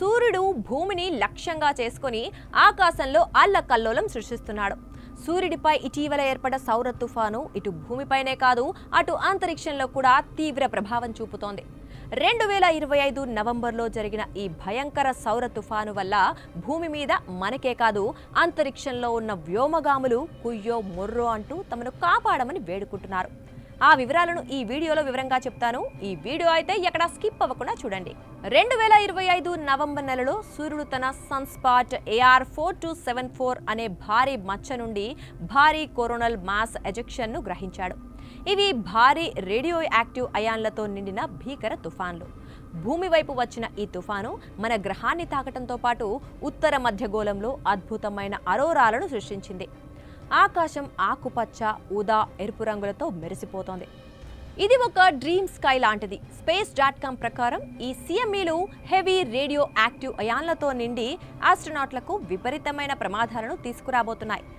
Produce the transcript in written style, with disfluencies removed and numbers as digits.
సూర్యుడు భూమిని లక్ష్యంగా చేసుకొని ఆకాశంలో అల్లకల్లోలం సృష్టిస్తున్నాడు. సూర్యుడిపై ఇటీవల ఏర్పడ్డ సౌర తుఫాను ఇటు భూమిపైనే కాదు అటు అంతరిక్షంలో కూడా తీవ్ర ప్రభావం చూపుతోంది. 2025 నవంబర్లో జరిగిన ఈ భయంకర సౌర తుఫాను వల్ల భూమి మీద మనకే కాదు అంతరిక్షంలో ఉన్న వ్యోమగాములు కుయ్యో మొర్రో అంటూ తమను కాపాడమని వేడుకుంటున్నారు. ఆ వివరాలను ఈ వీడియోలో వివరంగా చెప్తాను. ఈ వీడియో అయితే ఎక్కడ స్కిప్ అవ్వకుండా చూడండి. 2025 నవంబర్ నెలలో సూర్యుడు తన సన్ స్పాట్ AR4274 అనే భారీ మచ్చ నుండి భారీ కోరోనల్ మాస్ ఎజెక్షన్ ను గ్రహించాడు. ఇవి భారీ రేడియో యాక్టివ్ అయాన్లతో నిండిన భీకర తుఫాన్లు. భూమి వైపు వచ్చిన ఈ తుఫాను మన గ్రహాన్ని తాకటంతో పాటు ఉత్తర మధ్యగోళంలో అద్భుతమైన అరోరాలను సృష్టించింది. ఆకాశం ఆకుపచ్చ, ఊదా, ఎరుపు రంగులతో మెరిసిపోతోంది. ఇది ఒక డ్రీమ్ స్కై లాంటిది. Space.com ప్రకారం ఈ CMEలు హెవీ రేడియో యాక్టివ్ అయాన్లతో నిండి ఆస్ట్రోనాట్లకు విపరీతమైన ప్రమాదాలను తీసుకురాబోతున్నాయి.